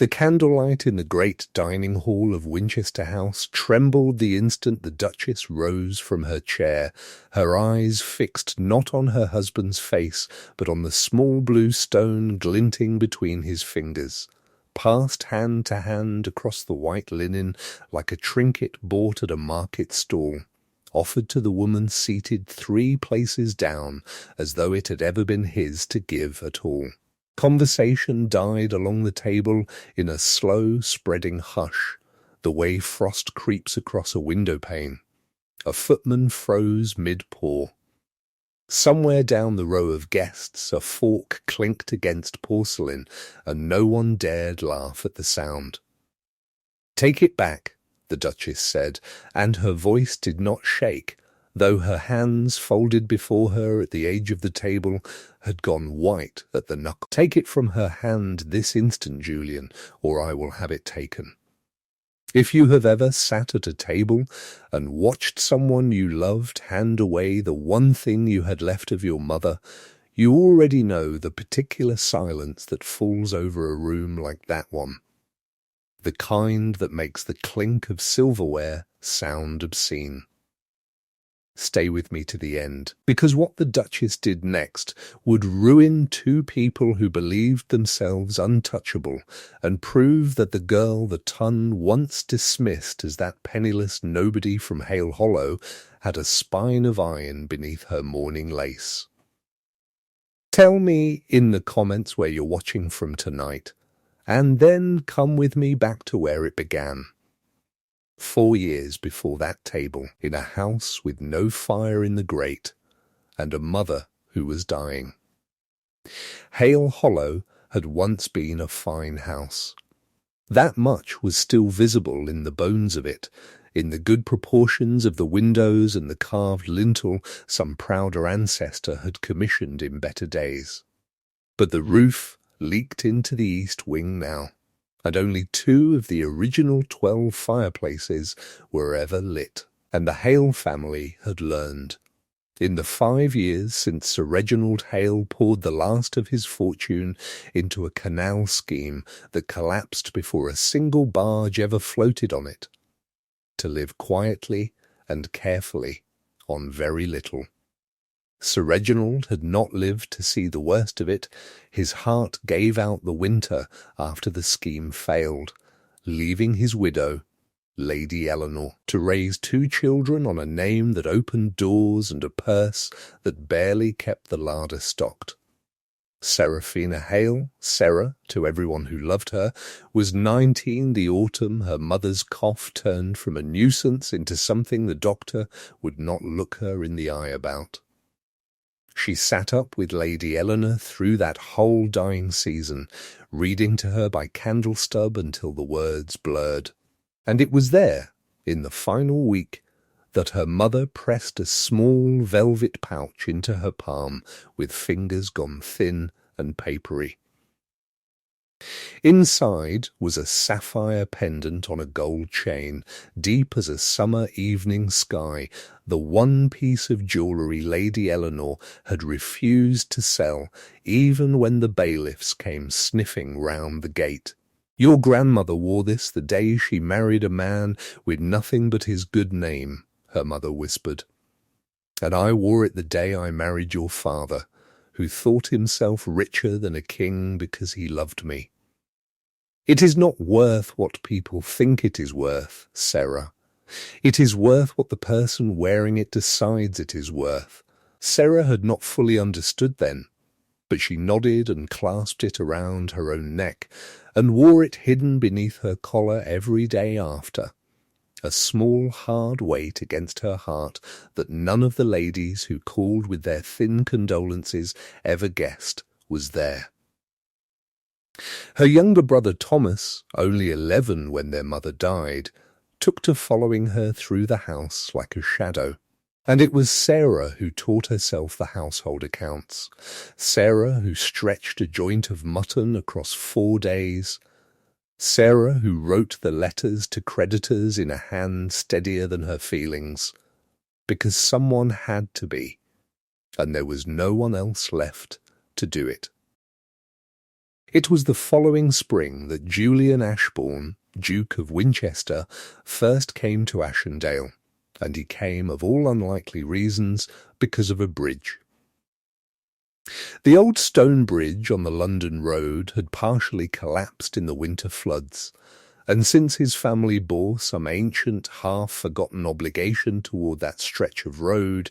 The candlelight in the great dining hall of Winchester House trembled the instant the Duchess rose from her chair, her eyes fixed not on her husband's face, but on the small blue stone glinting between his fingers, passed hand to hand across the white linen like a trinket bought at a market stall, offered to the woman seated 3 places down, as though it had ever been his to give at all. Conversation died along the table in a slow, spreading hush, the way frost creeps across a window pane. A footman froze mid-pour. Somewhere down the row of guests a fork clinked against porcelain, and no one dared laugh at the sound. "Take it back," the Duchess said, and her voice did not shake, though her hands, folded before her at the edge of the table, had gone white at the knuckle. "Take it from her hand this instant, Julian, or I will have it taken. If you have ever sat at a table and watched someone you loved hand away the one thing you had left of your mother, you already know the particular silence that falls over a room like that one, the kind that makes the clink of silverware sound obscene. Stay with me to the end, because what the Duchess did next would ruin 2 people who believed themselves untouchable, and prove that the girl the ton once dismissed as that penniless nobody from Hale Hollow had a spine of iron beneath her mourning lace. Tell me in the comments where you're watching from tonight, and then come with me back to where it began. 4 years before that table, in a house with no fire in the grate, and a mother who was dying. Hale Hollow had once been a fine house. That much was still visible in the bones of it, in the good proportions of the windows and the carved lintel some prouder ancestor had commissioned in better days. But the roof leaked into the east wing now, and only 2 of the original 12 fireplaces were ever lit. And the Hale family had learned. In the 5 years since Sir Reginald Hale poured the last of his fortune into a canal scheme that collapsed before a single barge ever floated on it, to live quietly and carefully on very little. Sir Reginald had not lived to see the worst of it. His heart gave out the winter after the scheme failed, leaving his widow, Lady Eleanor, to raise 2 children on a name that opened doors and a purse that barely kept the larder stocked. Seraphina Hale, Sarah, to everyone who loved her, was 19 the autumn her mother's cough turned from a nuisance into something the doctor would not look her in the eye about. She sat up with Lady Eleanor through that whole dying season, reading to her by candle stub until the words blurred. And it was there, in the final week, that her mother pressed a small velvet pouch into her palm with fingers gone thin and papery. Inside was a sapphire pendant on a gold chain, deep as a summer evening sky, the one piece of jewellery Lady Eleanor had refused to sell, even when the bailiffs came sniffing round the gate. "Your grandmother wore this the day she married a man with nothing but his good name," her mother whispered. "And I wore it the day I married your father, who thought himself richer than a king because he loved me. It is not worth what people think it is worth, Sarah. It is worth what the person wearing it decides it is worth." Sarah had not fully understood then, but she nodded and clasped it around her own neck, and wore it hidden beneath her collar every day after, a small hard weight against her heart that none of the ladies who called with their thin condolences ever guessed was there. Her younger brother Thomas, only 11 when their mother died, took to following her through the house like a shadow. And it was Sarah who taught herself the household accounts, Sarah who stretched a joint of mutton across 4 days, Sarah who wrote the letters to creditors in a hand steadier than her feelings, because someone had to be, and there was no one else left to do it. It was the following spring that Julian Ashbourne, Duke of Winchester, first came to Ashendale, and he came, of all unlikely reasons, because of a bridge. The old stone bridge on the London road had partially collapsed in the winter floods, and since his family bore some ancient, half-forgotten obligation toward that stretch of road,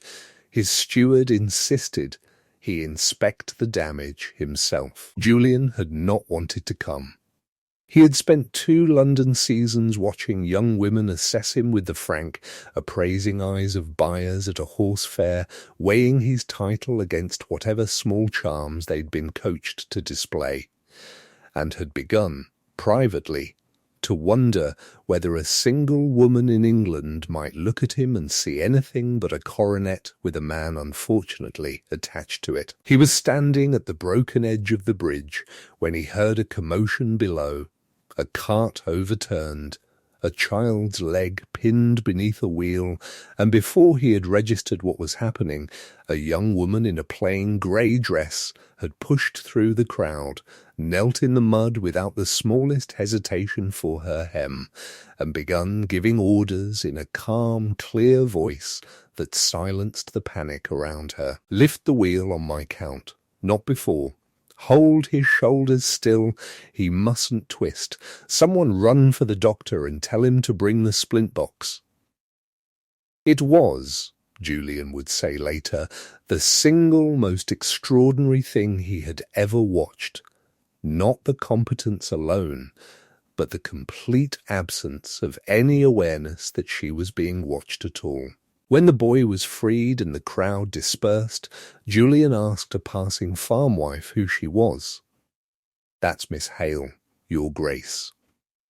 his steward insisted he inspect the damage himself. Julian had not wanted to come. He had spent 2 London seasons watching young women assess him with the frank, appraising eyes of buyers at a horse fair, weighing his title against whatever small charms they'd been coached to display, and had begun, privately, to wonder whether a single woman in England might look at him and see anything but a coronet with a man unfortunately attached to it. He was standing at the broken edge of the bridge when he heard a commotion below, a cart overturned, a child's leg pinned beneath a wheel, and before he had registered what was happening, a young woman in a plain grey dress had pushed through the crowd, knelt in the mud without the smallest hesitation for her hem, and begun giving orders in a calm, clear voice that silenced the panic around her. "Lift the wheel on my count, not before. Hold his shoulders still, he mustn't twist. Someone run for the doctor and tell him to bring the splint box." It was, Julian would say later, the single most extraordinary thing he had ever watched. Not the competence alone, but the complete absence of any awareness that she was being watched at all. When the boy was freed and the crowd dispersed, Julian asked a passing farm wife who she was. "That's Miss Hale, your Grace.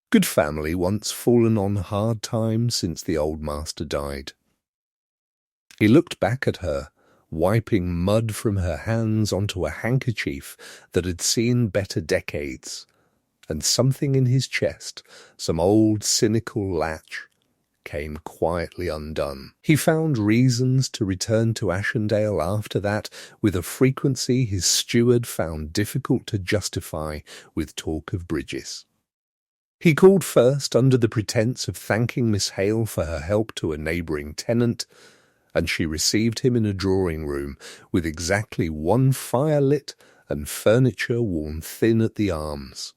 Good family, once fallen on hard times since the old master died." He looked back at her, wiping mud from her hands onto a handkerchief that had seen better decades, and something in his chest, some old cynical latch, came quietly undone. He found reasons to return to Ashendale after that with a frequency his steward found difficult to justify with talk of bridges. He called first under the pretence of thanking Miss Hale for her help to a neighbouring tenant, and she received him in a drawing-room with exactly 1 fire lit and furniture worn thin at the arms,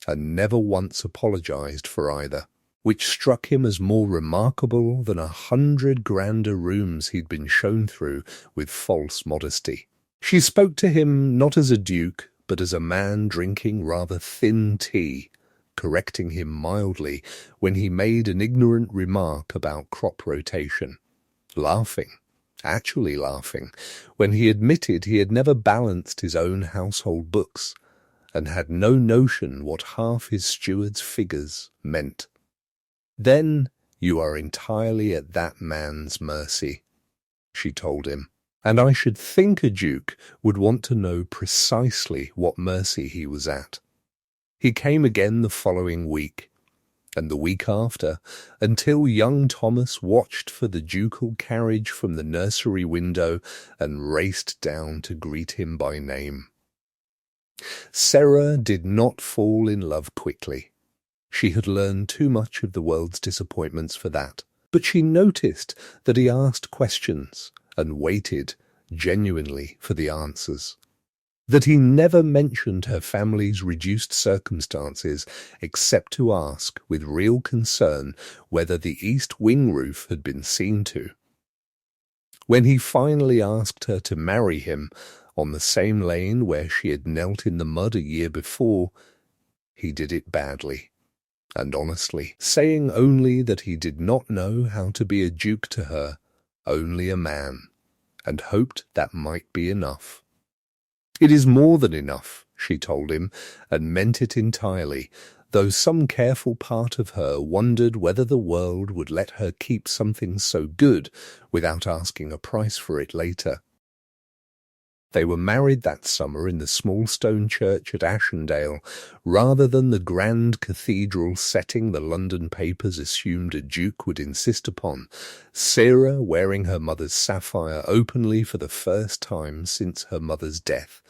and never once apologised for either, which struck him as more remarkable than 100 grander rooms he'd been shown through with false modesty. She spoke to him not as a duke, but as a man drinking rather thin tea, correcting him mildly when he made an ignorant remark about crop rotation, actually laughing, when he admitted he had never balanced his own household books, and had no notion what half his steward's figures meant. "Then you are entirely at that man's mercy," she told him, "and I should think a duke would want to know precisely what mercy he was at." He came again the following week, and the week after, until young Thomas watched for the ducal carriage from the nursery window and raced down to greet him by name. Sarah did not fall in love quickly. She had learned too much of the world's disappointments for that, but she noticed that he asked questions and waited genuinely for the answers, that he never mentioned her family's reduced circumstances except to ask with real concern whether the east wing roof had been seen to. When he finally asked her to marry him on the same lane where she had knelt in the mud a year before, he did it badly and honestly, saying only that he did not know how to be a duke to her, only a man, and hoped that might be enough. "It is more than enough," she told him, and meant it entirely, though some careful part of her wondered whether the world would let her keep something so good without asking a price for it later. They were married that summer in the small stone church at Ashendale, rather than the grand cathedral setting the London papers assumed a duke would insist upon, Sarah wearing her mother's sapphire openly for the first time since her mother's death,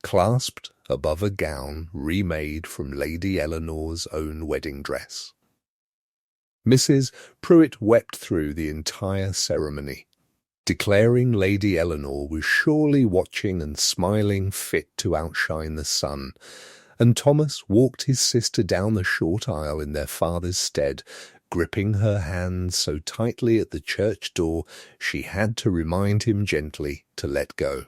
clasped above a gown remade from Lady Eleanor's own wedding dress. Mrs. Pruitt wept through the entire ceremony, declaring Lady Eleanor was surely watching and smiling fit to outshine the sun, and Thomas walked his sister down the short aisle in their father's stead, gripping her hand so tightly at the church door she had to remind him gently to let go.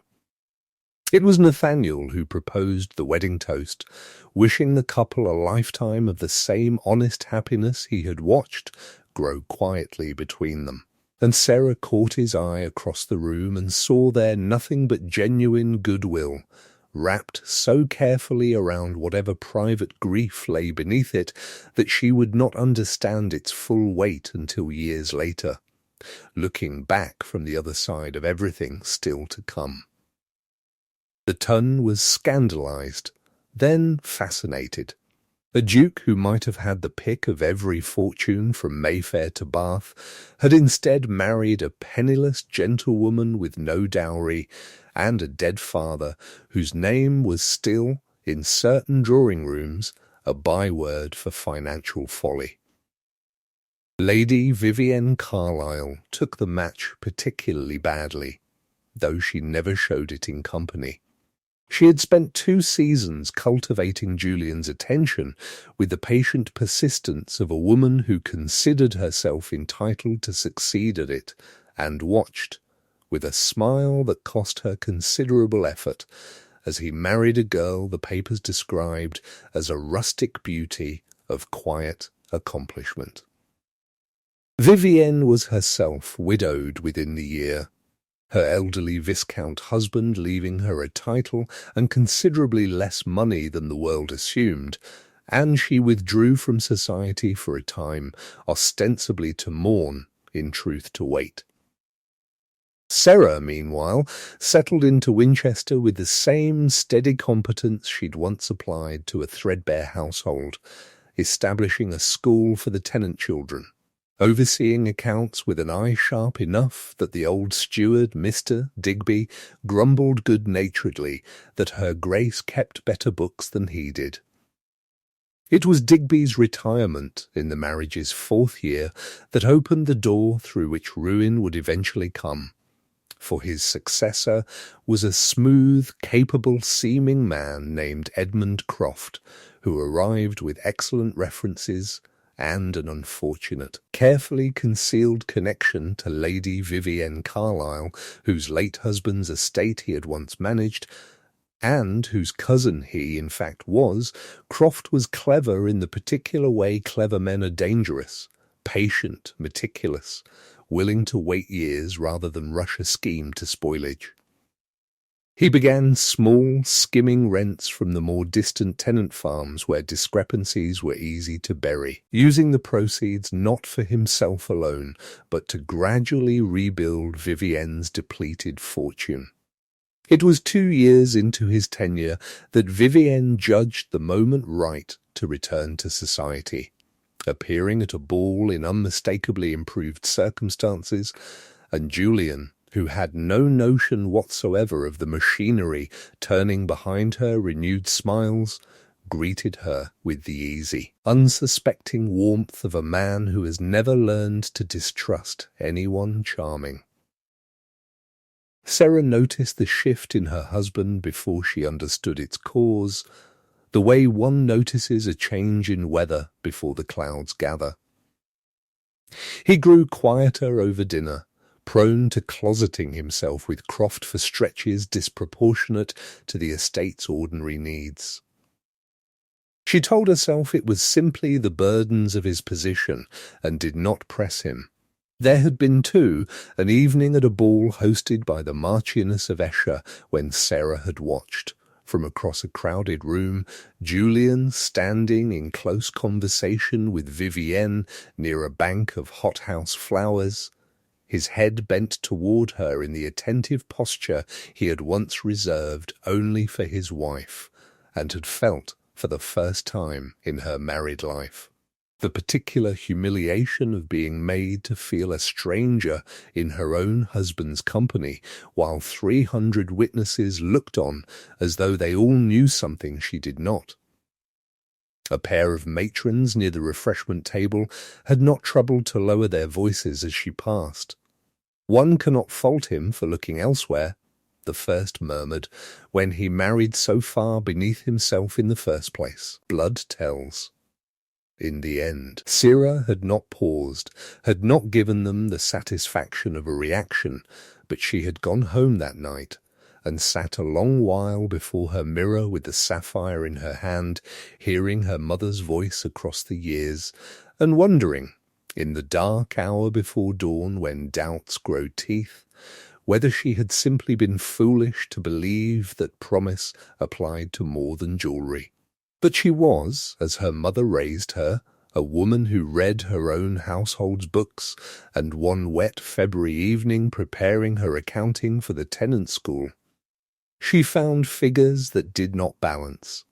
It was Nathaniel who proposed the wedding toast, wishing the couple a lifetime of the same honest happiness he had watched grow quietly between them. And Sarah caught his eye across the room and saw there nothing but genuine goodwill, wrapped so carefully around whatever private grief lay beneath it that she would not understand its full weight until years later, looking back from the other side of everything still to come. The ton was scandalized, then fascinated. A duke who might have had the pick of every fortune from Mayfair to Bath had instead married a penniless gentlewoman with no dowry and a dead father whose name was still, in certain drawing-rooms, a byword for financial folly. Lady Vivienne Carlyle took the match particularly badly, though she never showed it in company. She had spent 2 seasons cultivating Julian's attention with the patient persistence of a woman who considered herself entitled to succeed at it, and watched, with a smile that cost her considerable effort, as he married a girl the papers described as a rustic beauty of quiet accomplishment. Vivienne was herself widowed within the year, her elderly Viscount husband leaving her a title and considerably less money than the world assumed, and she withdrew from society for a time, ostensibly to mourn, in truth to wait. Sarah, meanwhile, settled into Winchester with the same steady competence she'd once applied to a threadbare household, establishing a school for the tenant children, overseeing accounts with an eye sharp enough that the old steward, Mr. Digby, grumbled good-naturedly that her Grace kept better books than he did. It was Digby's retirement in the marriage's 4th year that opened the door through which ruin would eventually come, for his successor was a smooth, capable-seeming man named Edmund Croft, who arrived with excellent references and an unfortunate, carefully concealed connection to Lady Vivienne Carlyle, whose late husband's estate he had once managed, and whose cousin he, in fact, was. Croft was clever in the particular way clever men are dangerous, patient, meticulous, willing to wait years rather than rush a scheme to spoilage. He began small, skimming rents from the more distant tenant farms where discrepancies were easy to bury, using the proceeds not for himself alone, but to gradually rebuild Vivienne's depleted fortune. It was 2 years into his tenure that Vivienne judged the moment right to return to society, appearing at a ball in unmistakably improved circumstances, and Julian, who had no notion whatsoever of the machinery turning behind her renewed smiles, greeted her with the easy, unsuspecting warmth of a man who has never learned to distrust anyone charming. Sarah noticed the shift in her husband before she understood its cause, the way one notices a change in weather before the clouds gather. He grew quieter over dinner, prone to closeting himself with Croft for stretches disproportionate to the estate's ordinary needs. She told herself it was simply the burdens of his position and did not press him. There had been, too, an evening at a ball hosted by the Marchioness of Esher when Sarah had watched, from across a crowded room, Julian standing in close conversation with Vivienne near a bank of hothouse flowers, his head bent toward her in the attentive posture he had once reserved only for his wife, and had felt for the first time in her married life. The particular humiliation of being made to feel a stranger in her own husband's company, while 300 witnesses looked on as though they all knew something she did not. A pair of matrons near the refreshment table had not troubled to lower their voices as she passed. "One cannot fault him for looking elsewhere," the first murmured, "when he married so far beneath himself in the first place. Blood tells." In the end, Sira had not paused, had not given them the satisfaction of a reaction, but she had gone home that night and sat a long while before her mirror with the sapphire in her hand, hearing her mother's voice across the years, and wondering, in the dark hour before dawn when doubts grow teeth, whether she had simply been foolish to believe that promise applied to more than jewelry. But she was, as her mother raised her, a woman who read her own household's books, and one wet February evening preparing her accounting for the tenant school, she found figures that did not balance.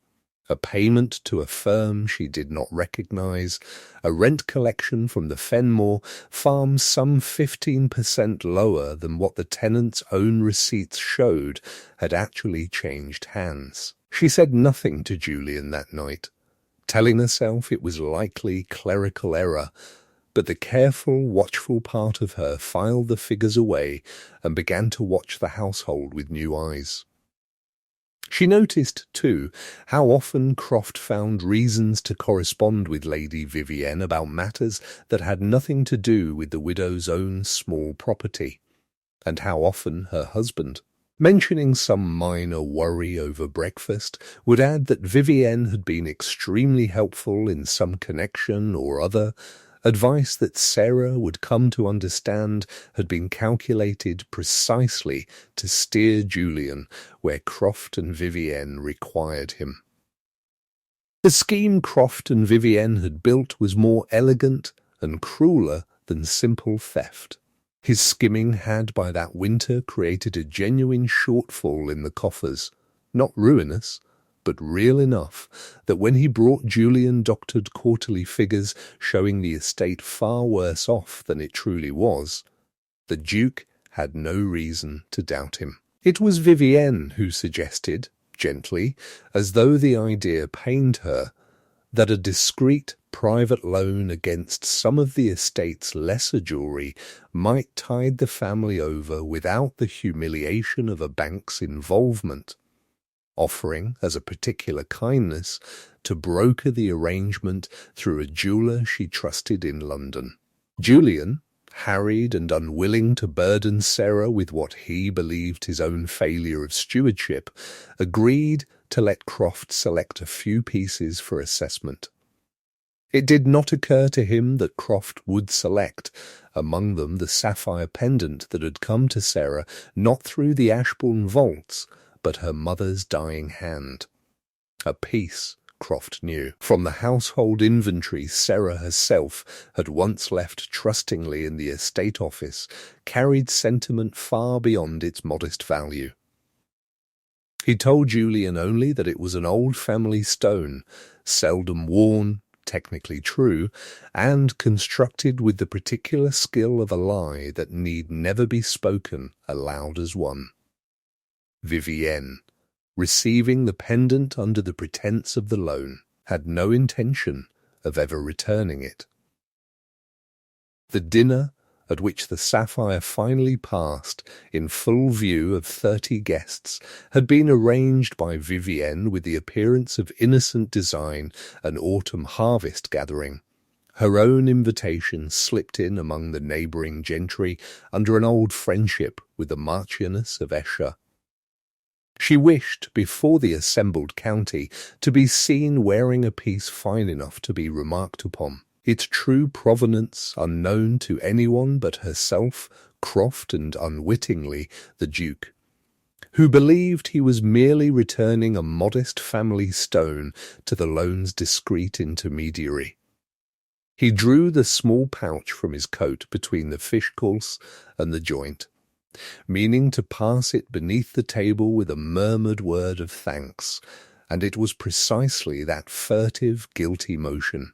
A payment to a firm she did not recognize, a rent collection from the Fenmore farm some 15% lower than what the tenant's own receipts showed had actually changed hands. She said nothing to Julian that night, telling herself it was likely clerical error, but the careful, watchful part of her filed the figures away and began to watch the household with new eyes. She noticed, too, how often Croft found reasons to correspond with Lady Vivienne about matters that had nothing to do with the widow's own small property, and how often her husband, mentioning some minor worry over breakfast, would add that Vivienne had been extremely helpful in some connection or other, advice that Sarah would come to understand had been calculated precisely to steer Julian where Croft and Vivienne required him. The scheme Croft and Vivienne had built was more elegant and crueler than simple theft. His skimming had by that winter created a genuine shortfall in the coffers, not ruinous, but real enough that when he brought Julian doctored quarterly figures showing the estate far worse off than it truly was, the Duke had no reason to doubt him. It was Vivienne who suggested, gently, as though the idea pained her, that a discreet private loan against some of the estate's lesser jewellery might tide the family over without the humiliation of a bank's involvement, offering, as a particular kindness, to broker the arrangement through a jeweller she trusted in London. Julian, harried and unwilling to burden Sarah with what he believed his own failure of stewardship, agreed to let Croft select a few pieces for assessment. It did not occur to him that Croft would select, among them the sapphire pendant that had come to Sarah not through the Ashbourne vaults, but her mother's dying hand. A piece, Croft knew, from the household inventory Sarah herself had once left trustingly in the estate office, carried sentiment far beyond its modest value. He told Julian only that it was an old family stone, seldom worn, technically true, and constructed with the particular skill of a lie that need never be spoken aloud as one. Vivienne, receiving the pendant under the pretence of the loan, had no intention of ever returning it. The dinner, at which the sapphire finally passed in full view of 30 guests, had been arranged by Vivienne with the appearance of innocent design, an autumn harvest gathering. Her own invitation slipped in among the neighbouring gentry under an old friendship with the Marchioness of Esher. She wished, before the assembled county, to be seen wearing a piece fine enough to be remarked upon, its true provenance unknown to anyone but herself, Croft, and unwittingly the Duke, who believed he was merely returning a modest family stone to the loan's discreet intermediary. He drew the small pouch from his coat between the fish course and the joint, meaning to pass it beneath the table with a murmured word of thanks, and it was precisely that furtive, guilty motion,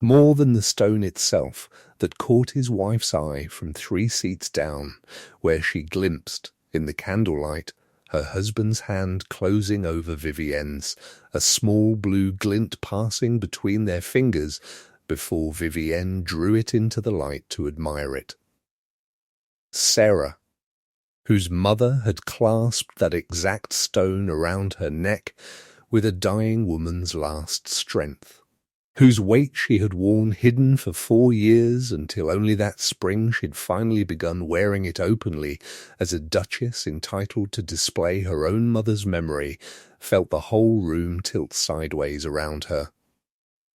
more than the stone itself that caught his wife's eye from 3 seats down, where she glimpsed, in the candlelight, her husband's hand closing over Vivienne's, a small blue glint passing between their fingers before Vivienne drew it into the light to admire it. Sarah, whose mother had clasped that exact stone around her neck with a dying woman's last strength, whose weight she had worn hidden for 4 years until only that spring she'd finally begun wearing it openly as a duchess entitled to display her own mother's memory, felt the whole room tilt sideways around her.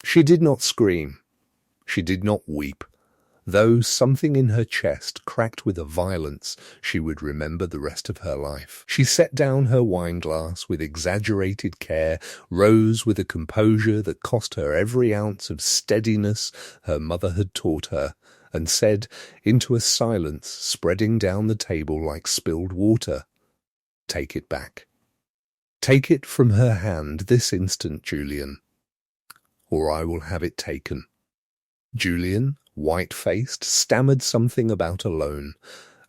She did not scream. She did not weep, though something in her chest cracked with a violence she would remember the rest of her life. She set down her wineglass with exaggerated care, rose with a composure that cost her every ounce of steadiness her mother had taught her, and said, into a silence spreading down the table like spilled water, "Take it back. Take it from her hand this instant, Julian, or I will have it taken." Julian, white-faced, stammered something about a loan,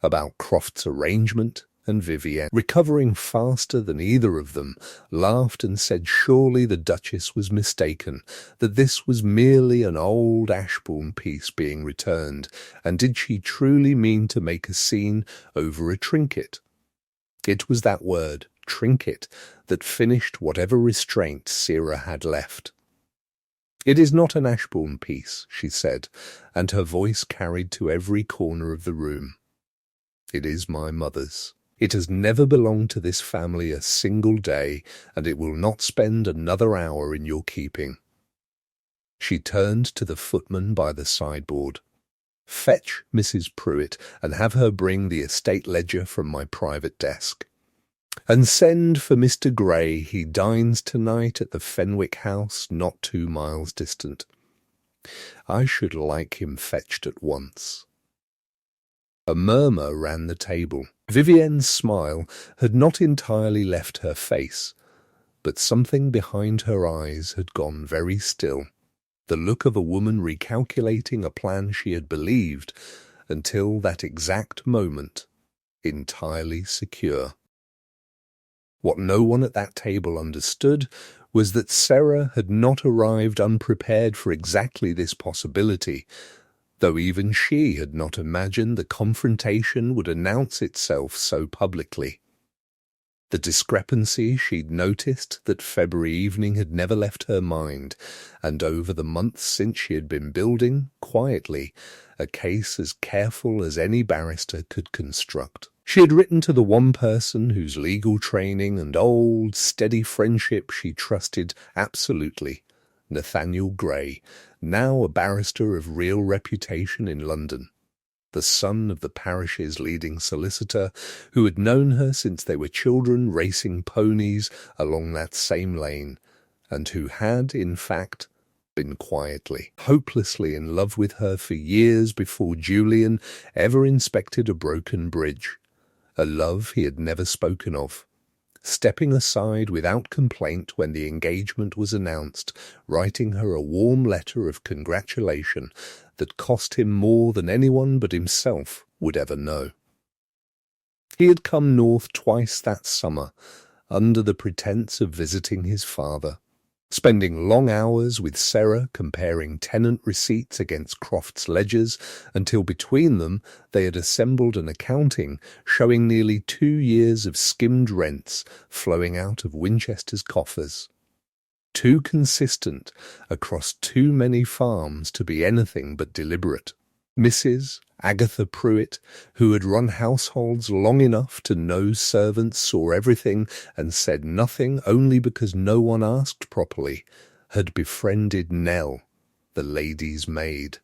about Croft's arrangement, and Vivienne, recovering faster than either of them, laughed and said surely the Duchess was mistaken, that this was merely an old Ashbourne piece being returned, and did she truly mean to make a scene over a trinket? It was that word, trinket, that finished whatever restraint Sarah had left. "It is not an Ashbourne piece," she said, and her voice carried to every corner of the room. "It is my mother's. It has never belonged to this family a single day, and it will not spend another hour in your keeping." She turned to the footman by the sideboard. "Fetch Mrs. Pruitt, and have her bring the estate ledger from my private desk. And send for Mr. Gray. He dines tonight at the Fenwick House, not 2 miles distant. I should like him fetched at once." A murmur ran the table. Vivienne's smile had not entirely left her face, but something behind her eyes had gone very still, the look of a woman recalculating a plan she had believed, until that exact moment, entirely secure. What no one at that table understood was that Sarah had not arrived unprepared for exactly this possibility, though even she had not imagined the confrontation would announce itself so publicly. The discrepancy she'd noticed that February evening had never left her mind, and over the months since she had been building, quietly, a case as careful as any barrister could construct. She had written to the one person whose legal training and old, steady friendship she trusted absolutely, Nathaniel Gray, now a barrister of real reputation in London, the son of the parish's leading solicitor, who had known her since they were children racing ponies along that same lane, and who had, in fact, been quietly, hopelessly in love with her for years before Julian ever inspected a broken bridge, a love he had never spoken of, stepping aside without complaint when the engagement was announced, writing her a warm letter of congratulation that cost him more than anyone but himself would ever know. He had come north twice that summer, under the pretence of visiting his father, spending long hours with Sarah comparing tenant receipts against Croft's ledgers until between them they had assembled an accounting showing nearly 2 years of skimmed rents flowing out of Winchester's coffers. Too consistent across too many farms to be anything but deliberate. Mrs. Agatha Pruitt, who had run households long enough to know servants saw everything and said nothing only because no one asked properly, had befriended Nell, the lady's maid,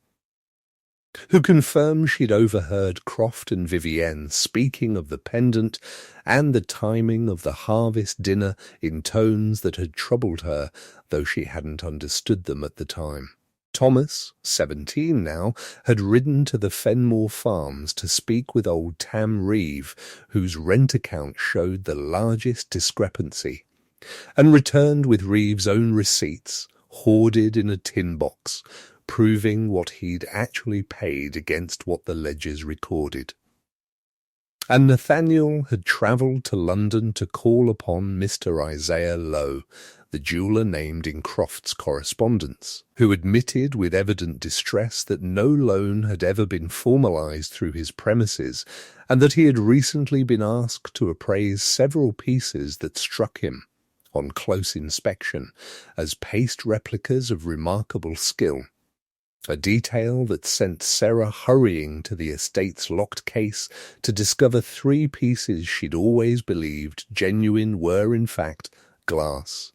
who confirmed she'd overheard Croft and Vivienne speaking of the pendant and the timing of the harvest dinner in tones that had troubled her, though she hadn't understood them at the time. Thomas, 17 now, had ridden to the Fenmore Farms to speak with old Tam Reeve, whose rent account showed the largest discrepancy, and returned with Reeve's own receipts, hoarded in a tin box, proving what he'd actually paid against what the ledgers recorded. And Nathaniel had travelled to London to call upon Mr. Isaiah Lowe, the jeweller named in Croft's correspondence, who admitted with evident distress that no loan had ever been formalised through his premises, and that he had recently been asked to appraise several pieces that struck him, on close inspection, as paste replicas of remarkable skill, a detail that sent Sarah hurrying to the estate's locked case to discover 3 pieces she'd always believed genuine were in fact glass.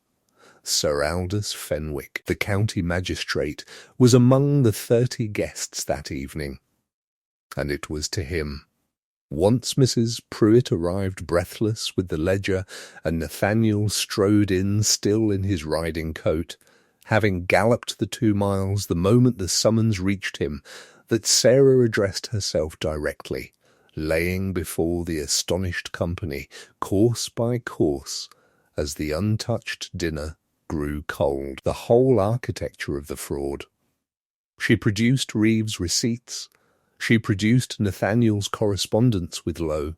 Sir Aldous Fenwick, the county magistrate, was among the 30 guests that evening, and it was to him. Once Mrs. Pruitt arrived breathless with the ledger, and Nathaniel strode in still in his riding coat, having galloped the 2 miles the moment the summons reached him, that Sarah addressed herself directly, laying before the astonished company, course by course, as the untouched dinner grew cold, the whole architecture of the fraud. She produced Reeves' receipts. She produced Nathaniel's correspondence with Lowe.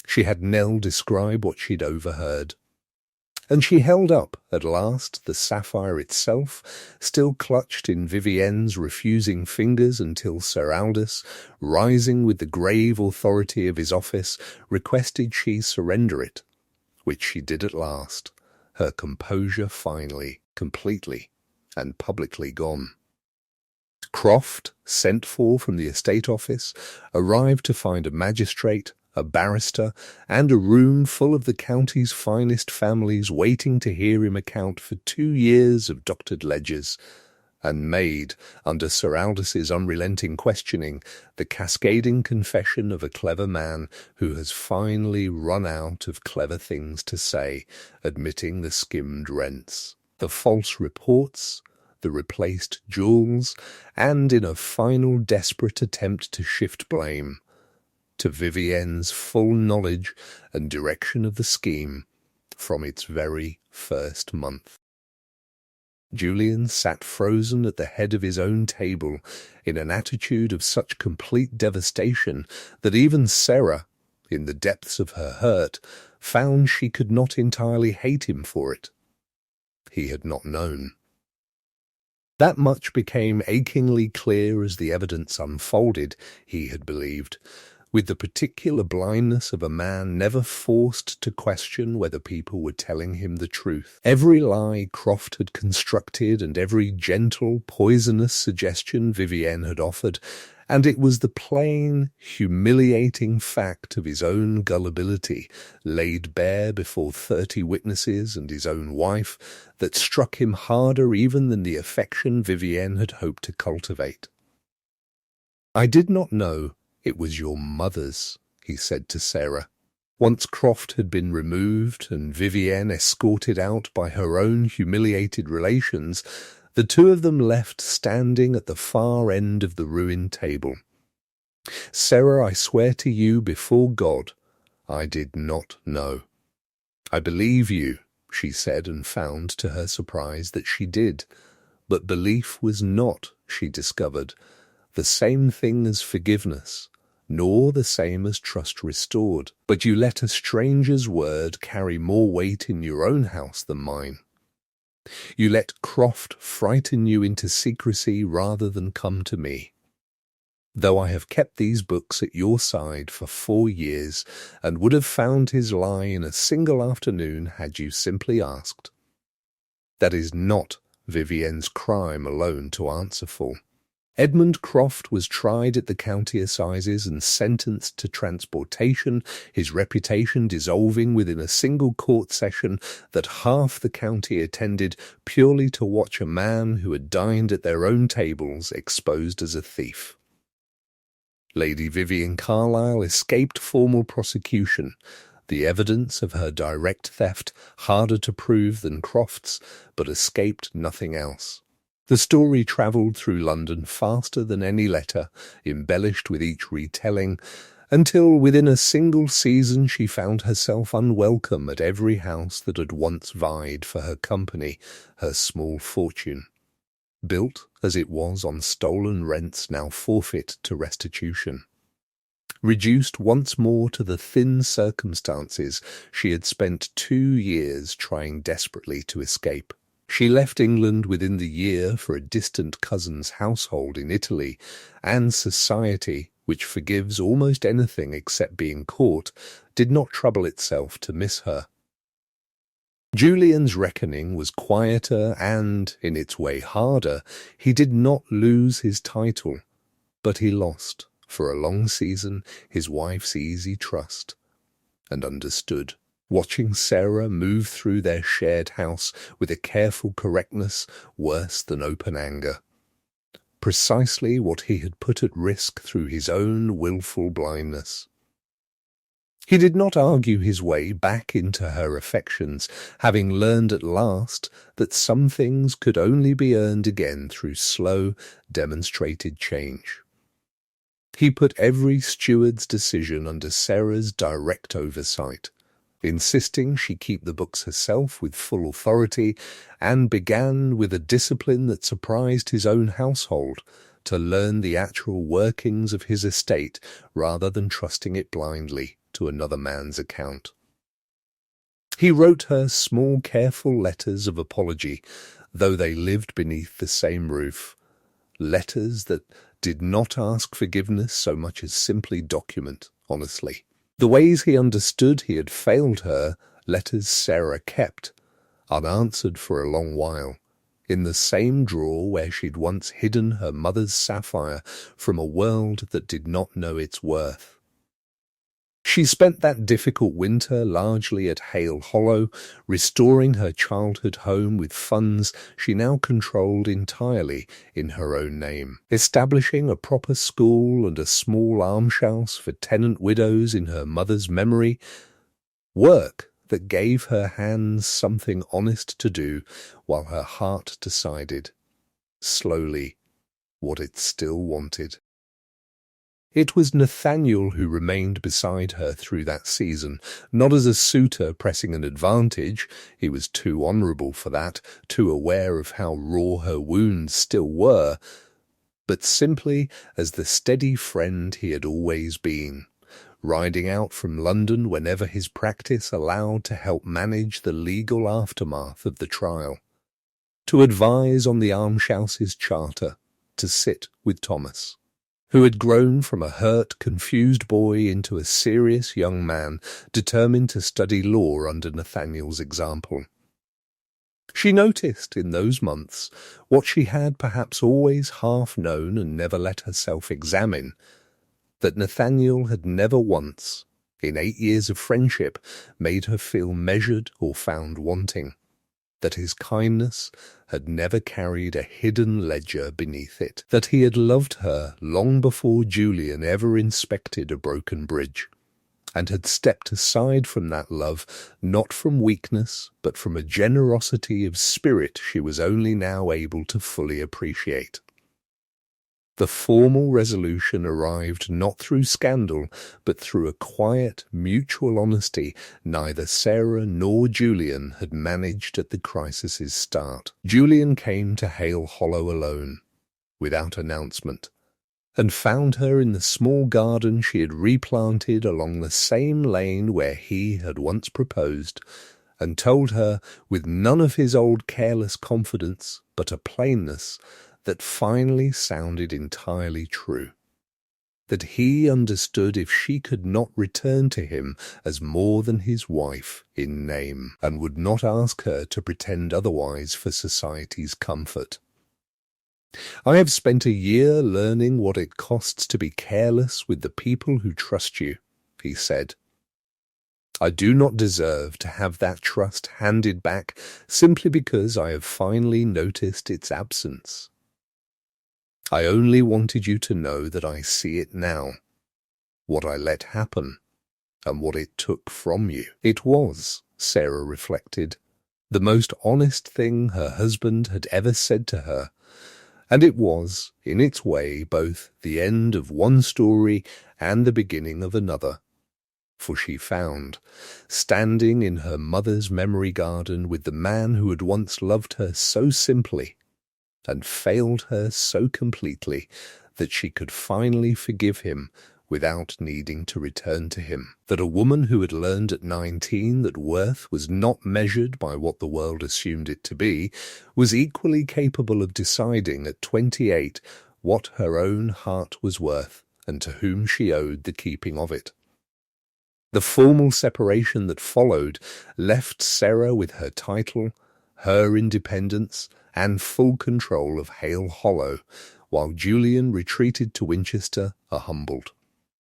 She had Nell describe what she'd overheard. And she held up, at last, the sapphire itself, still clutched in Vivienne's refusing fingers until Sir Aldous, rising with the grave authority of his office, requested she surrender it, which she did at last, her composure finally, completely, and publicly gone. Croft, sent for from the estate office, arrived to find a magistrate, a barrister, and a room full of the county's finest families waiting to hear him account for 2 years of doctored ledgers, and made, under Sir Aldous' unrelenting questioning, the cascading confession of a clever man who has finally run out of clever things to say, admitting the skimmed rents, the false reports, the replaced jewels, and in a final desperate attempt to shift blame, to Vivienne's full knowledge and direction of the scheme from its very first month. Julian sat frozen at the head of his own table in an attitude of such complete devastation that even Sarah, in the depths of her hurt, found she could not entirely hate him for it. He had not known. That much became achingly clear as the evidence unfolded, he had believed, with the particular blindness of a man never forced to question whether people were telling him the truth. Every lie Croft had constructed and every gentle, poisonous suggestion Vivienne had offered, and it was the plain, humiliating fact of his own gullibility, laid bare before 30 witnesses and his own wife, that struck him harder even than the affection Vivienne had hoped to cultivate. "I did not know it was your mother's," he said to Sarah. Once Croft had been removed and Vivienne escorted out by her own humiliated relations, the 2 of them left standing at the far end of the ruined table. "Sarah, I swear to you before God, I did not know." "I believe you," she said, and found, to her surprise, that she did. But belief was not, she discovered, the same thing as forgiveness, nor the same as trust restored. "But you let a stranger's word carry more weight in your own house than mine. You let Croft frighten you into secrecy rather than come to me. Though I have kept these books at your side for 4 years, and would have found his lie in a single afternoon had you simply asked. That is not Vivienne's crime alone to answer for. Edmund Croft was tried at the county assizes and sentenced to transportation, his reputation dissolving within a single court session that half the county attended purely to watch a man who had dined at their own tables exposed as a thief. Lady Vivian Carlyle escaped formal prosecution, the evidence of her direct theft harder to prove than Croft's, but escaped nothing else. The story travelled through London faster than any letter, embellished with each retelling, until within a single season she found herself unwelcome at every house that had once vied for her company, her small fortune. built as it was on stolen rents now forfeit to restitution. Reduced once more to the thin circumstances she had spent 2 years trying desperately to escape. She left England within the year for a distant cousin's household in Italy, and society, which forgives almost anything except being caught, did not trouble itself to miss her. Julian's reckoning was quieter and, in its way, harder. He did not lose his title, but he lost, for a long season, his wife's easy trust, and understood, watching Sarah move through their shared house with a careful correctness worse than open anger. Precisely what he had put at risk through his own willful blindness. He did not argue his way back into her affections, having learned at last that some things could only be earned again through slow, demonstrated change. He put every steward's decision under Sarah's direct oversight, insisting she keep the books herself with full authority, and began, with a discipline that surprised his own household, to learn the actual workings of his estate rather than trusting it blindly to another man's account. He wrote her small, careful letters of apology, though they lived beneath the same roof, letters that did not ask forgiveness so much as simply document honestly. The ways he understood he had failed her, letters Sarah kept, unanswered for a long while, in the same drawer where she'd once hidden her mother's sapphire from a world that did not know its worth. She spent that difficult winter largely at Hale Hollow, restoring her childhood home with funds she now controlled entirely in her own name, establishing a proper school and a small almshouse for tenant widows in her mother's memory, work that gave her hands something honest to do while her heart decided, slowly, what it still wanted. It was Nathaniel who remained beside her through that season, not as a suitor pressing an advantage. He was too honourable for that, too aware of how raw her wounds still were, but simply as the steady friend he had always been, riding out from London whenever his practice allowed to help manage the legal aftermath of the trial, to advise on the almshouse's charter, to sit with Thomas, who had grown from a hurt, confused boy into a serious young man determined to study law under Nathaniel's example. She noticed in those months what she had perhaps always half known and never let herself examine, that Nathaniel had never once, in 8 years of friendship, made her feel measured or found wanting, that his kindness had never carried a hidden ledger beneath it, that he had loved her long before Julian ever inspected a broken bridge, and had stepped aside from that love not from weakness but from a generosity of spirit she was only now able to fully appreciate. The formal resolution arrived not through scandal, but through a quiet, mutual honesty neither Sarah nor Julian had managed at the crisis's start. Julian came to Hale Hollow alone, without announcement, and found her in the small garden she had replanted along the same lane where he had once proposed, and told her, with none of his old careless confidence, but a plainness that finally sounded entirely true, that he understood if she could not return to him as more than his wife in name, and would not ask her to pretend otherwise for society's comfort. "I have spent a year learning what it costs to be careless with the people who trust you," he said. "I do not deserve to have that trust handed back simply because I have finally noticed its absence. I only wanted you to know that I see it now, what I let happen, and what it took from you." It was, Sarah reflected, the most honest thing her husband had ever said to her, and it was, in its way, both the end of one story and the beginning of another. For she found, standing in her mother's memory garden with the man who had once loved her so simply, and failed her so completely that she could finally forgive him without needing to return to him. That a woman who had learned at 19 that worth was not measured by what the world assumed it to be, was equally capable of deciding at 28 what her own heart was worth and to whom she owed the keeping of it. The formal separation that followed left Sarah with her title, her independence, and full control of Hale Hollow, while Julian retreated to Winchester humbled.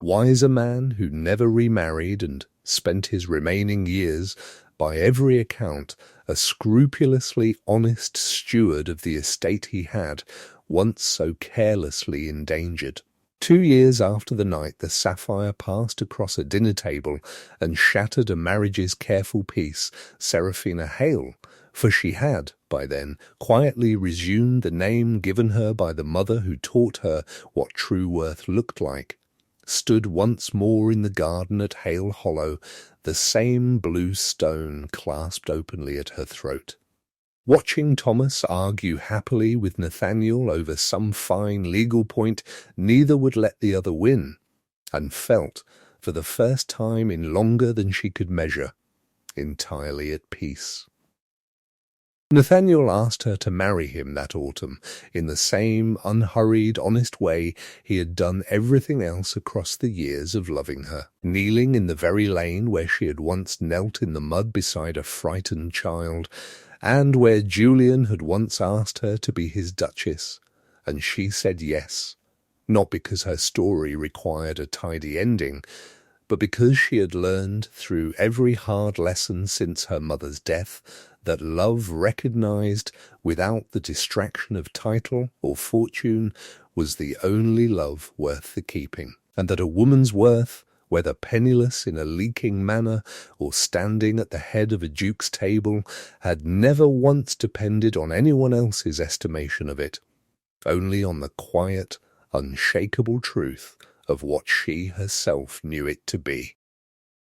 Wise a man who never remarried and spent his remaining years, by every account, a scrupulously honest steward of the estate he had, once so carelessly endangered. 2 years after the night the Sapphire passed across a dinner table and shattered a marriage's careful peace, Seraphina Hale, for she had, by then, quietly resumed the name given her by the mother who taught her what true worth looked like, stood once more in the garden at Hale Hollow, the same blue stone clasped openly at her throat. Watching Thomas argue happily with Nathaniel over some fine legal point, neither would let the other win, and felt, for the first time in longer than she could measure, entirely at peace. Nathaniel asked her to marry him that autumn in the same unhurried, honest way he had done everything else across the years of loving her, kneeling in the very lane where she had once knelt in the mud beside a frightened child, and where Julian had once asked her to be his Duchess, and she said yes, not because her story required a tidy ending, but because she had learned through every hard lesson since her mother's death that love recognized without the distraction of title or fortune was the only love worth the keeping, and that a woman's worth, whether penniless in a leaking manor or standing at the head of a duke's table, had never once depended on anyone else's estimation of it, only on the quiet, unshakable truth of what she herself knew it to be.